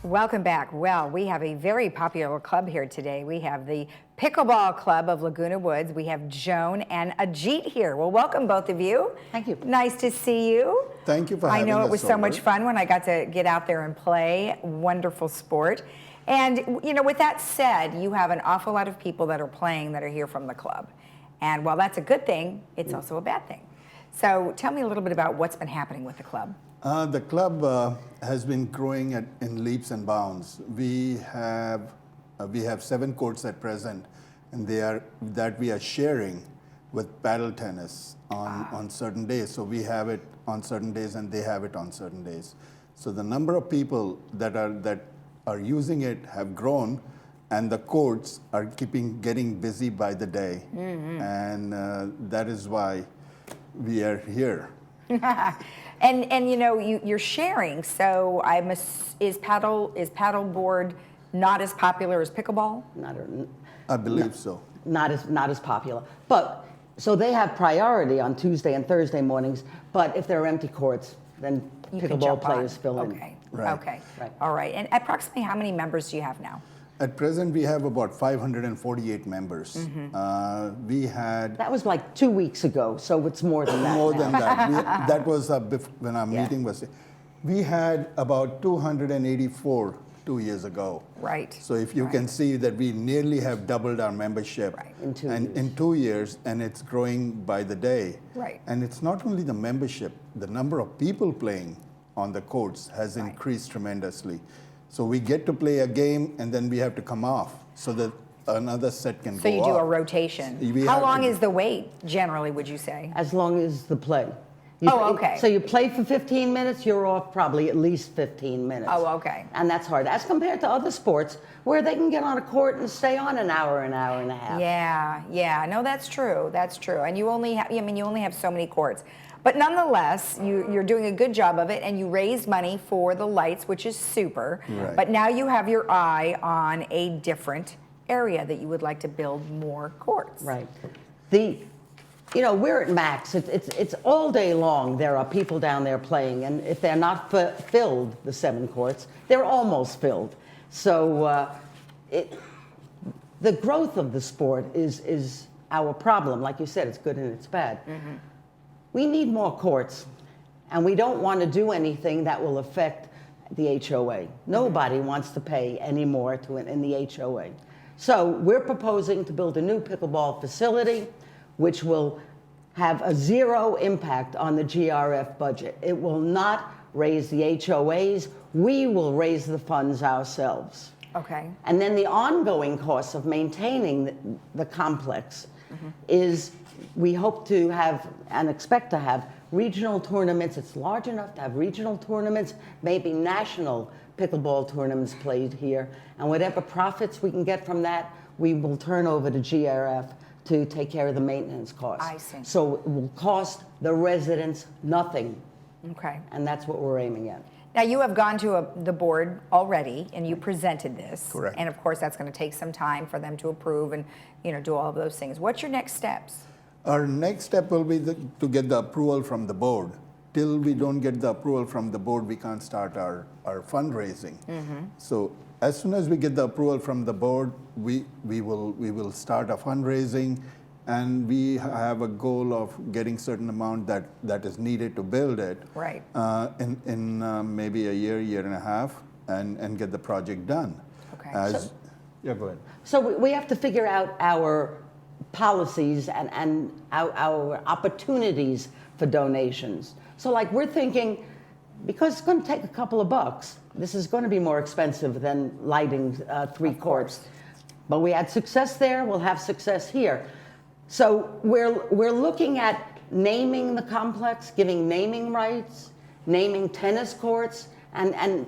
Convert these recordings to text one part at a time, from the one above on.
Welcome back. Well, we have a very popular club here today. We have the Pickleball Club of Laguna Woods. We have Joan and Ajit here. Well, welcome both of you. Thank you. Nice to see you. Thank you for having us. I know it was so much fun when I got to get out there and play. Wonderful sport. And, you know, with that said, you have an awful lot of people that are playing that are here from the club. And while that's a good thing, it's also a bad thing. So tell me a little bit about what's been happening with the club. The club has been growing in leaps and bounds. We have 7 courts at present, and we are sharing with paddle tennis on certain days. So we have it on certain days, and they have it on certain days. So the number of people that are using it have grown, and the courts are getting busy by the day, and that is why we are here. And you know, you're sharing, so is paddleboard not as popular as pickleball? I believe so. Not as popular. But so they have priority on Tuesday and Thursday mornings, but if there are empty courts, then pickleball players fill in. Okay. Right. Okay. Right. All right. And approximately how many members do you have now? At present, we have about 548 members. That was like 2 weeks ago, so it's more than that. More now. than that. That was when our meeting was. We had about 284 2 years ago. Right. So if you can see that we nearly have doubled our membership in 2 years, and it's growing by the day. Right. And it's not only the membership, the number of people playing on the courts has increased tremendously. So we get to play a game, and then we have to come off so that another set can go So you do off. a rotation. We How have long to- is the wait, generally, would you say? As long as the play. Okay. So you play for 15 minutes, you're off probably at least 15 minutes. Oh, okay. And that's hard, as compared to other sports where they can get on a court and stay on an hour and a half. Yeah. No, that's true. That's true. And you only have so many courts. But nonetheless, you're doing a good job of it, and you raised money for the lights, which is super. Right. But now you have your eye on a different area that you would like to build more courts. Right. We're at max. It's all day long. There are people down there playing, and if they're not filled, the 7 courts, they're almost filled. So the growth of the sport is our problem. Like you said, it's good and it's bad. We need more courts, and we don't want to do anything that will affect the HOA. Nobody wants to pay any more in the HOA. So we're proposing to build a new pickleball facility, which will have a 0 impact on the GRF budget. It will not raise the HOAs. We will raise the funds ourselves. Okay. And then the ongoing costs of maintaining the complex is we hope to have and expect to have regional tournaments. It's large enough to have regional tournaments, maybe national pickleball tournaments played here. And whatever profits we can get from that, we will turn over to GRF to take care of the maintenance costs. I see. So it will cost the residents nothing. Okay. And that's what we're aiming at. Now, you have gone to the board already, and you presented this. Correct. And of course, that's going to take some time for them to approve and, do all of those things. What's your next steps? Our next step will be to get the approval from the board. Till we don't get the approval from the board, we can't start our fundraising. So as soon as we get the approval from the board, we will start a fundraising, and we have a goal of getting certain amount that is needed to build it. Right. In maybe a year and a half, and get the project done. Okay. Yeah, go ahead. So we have to figure out our policies and our opportunities for donations. So like we're thinking, because it's going to take a couple of bucks, this is going to be more expensive than lighting 3 courts. But we had success there, we'll have success here. So we're looking at naming the complex, giving naming rights, naming tennis courts, and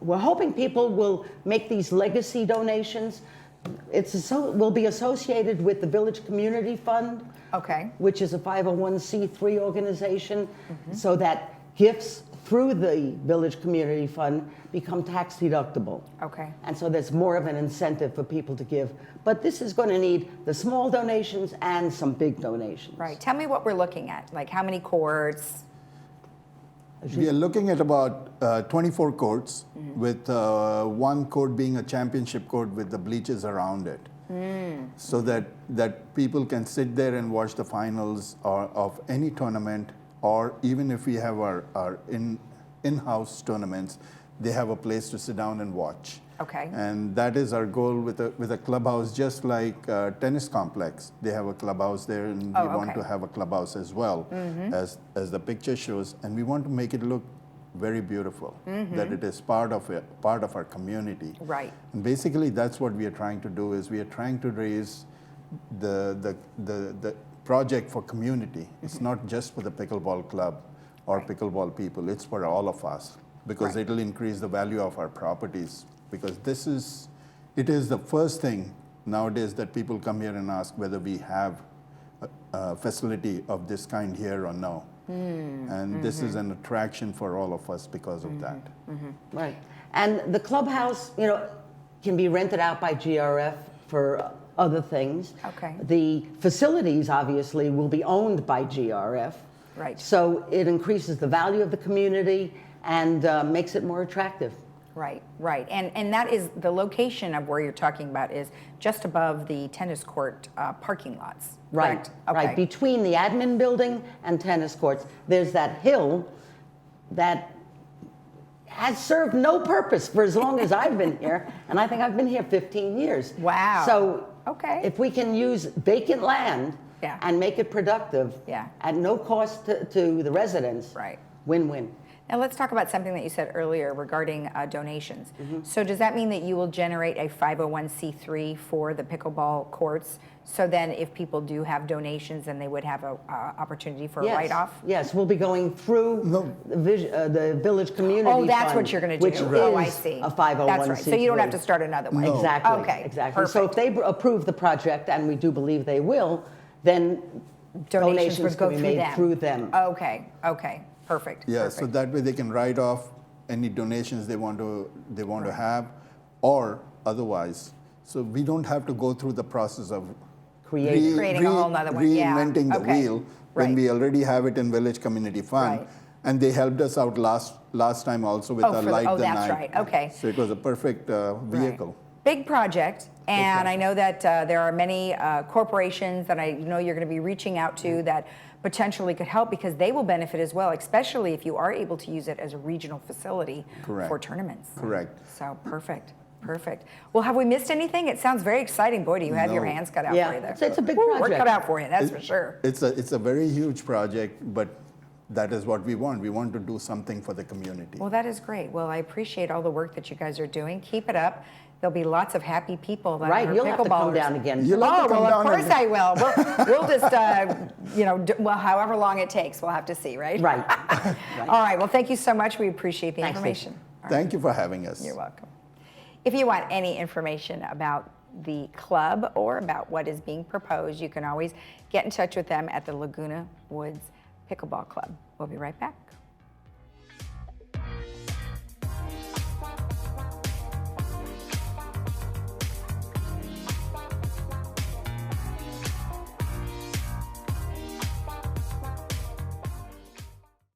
we're hoping people will make these legacy donations. Will be associated with the Village Community Fund, Okay. which is a 501c3 organization, so that gifts through the Village Community Fund become tax deductible. Okay. And so there's more of an incentive for people to give. But this is going to need the small donations and some big donations. Right. Tell me what we're looking at. Like how many courts? We are looking at about 24 courts, with one court being a championship court with the bleachers around it. So that people can sit there and watch the finals of any tournament, or even if we have our in-house tournaments, they have a place to sit down and watch. Okay. And that is our goal with a clubhouse, just like tennis complex. They have a clubhouse there, and we want to have a clubhouse as well, as the picture shows. And we want to make it look very beautiful, that it is part of our community. Right. And basically, that's what we are trying to do. Is we are trying to raise the project for community. It's not just for the pickleball club or pickleball people. It's for all of us, because it'll increase the value of our properties. Because it is the first thing nowadays that people come here and ask whether we have a facility of this kind here or no. And this is an attraction for all of us because of that. Right. And the clubhouse, can be rented out by GRF for other things. Okay. The facilities, obviously, will be owned by GRF. Right. So it increases the value of the community and makes it more attractive. Right, right. And that is the location of where you're talking about is just above the tennis court parking lots. Right, Correct? Okay. right. Between the admin building and tennis courts, there's that hill that has served no purpose for as long as I've been here, and I think I've been here 15 years. Wow. So Okay. if we can use vacant land Yeah. and make it productive Yeah. at no cost to the residents, Right. win-win. Now let's talk about something that you said earlier regarding donations. Mm-hmm. So does that mean that you will generate a 501c3 for the pickleball courts? So then if people do have donations, then they would have an opportunity for a Yes. write-off? Yes, we'll be going through the village community Oh, that's fund, what you're going to do. which Oh, I is see. a 501c3. That's right. So you don't have to start another one. No. Exactly. Okay. Exactly. So if Perfect. they approve the project, and we do believe they will, then Donations would go can be through made them. through them. Okay. Okay. Perfect. Yeah, Perfect. so that way they can write off any donations they want to have, or otherwise. So we don't have to go through the process of Creating a whole nother one, yeah. reinventing the Okay. wheel Right. when we already have it in Village Community Fund. Right. And they helped us out last time also with Oh, the for the- Light oh, the that's Night. right. Okay. So it was a perfect vehicle. Big project, and I know that there are many corporations that I know you're going to be reaching out to that potentially could help, because they will benefit as well, especially if you are able to use it as a regional facility Correct. for tournaments. Correct. So perfect, perfect. Well, have we missed anything? It sounds very exciting. Boy, do you have your No. hands cut out Yeah, for you there. it's a big Woo, We're project. cut out for you, that's for sure. It's a very huge project, but that is what we want. We want to do something for the community. Well, that is great. Well, I appreciate all the work that you guys are doing. Keep it up. There'll be lots of happy people that Right, are you'll have to come pickleballers. down again. You'll have Oh, to come well, of down course and- I will. We'll just, well, however long it takes, we'll have to see, right? Right. All right. Well, thank you so much. We appreciate the Thanks, information. Thank you for having us. You're welcome. If you want any information about the club or about what is being proposed, you can always get in touch with them at the Laguna Woods Pickleball Club. We'll be right back.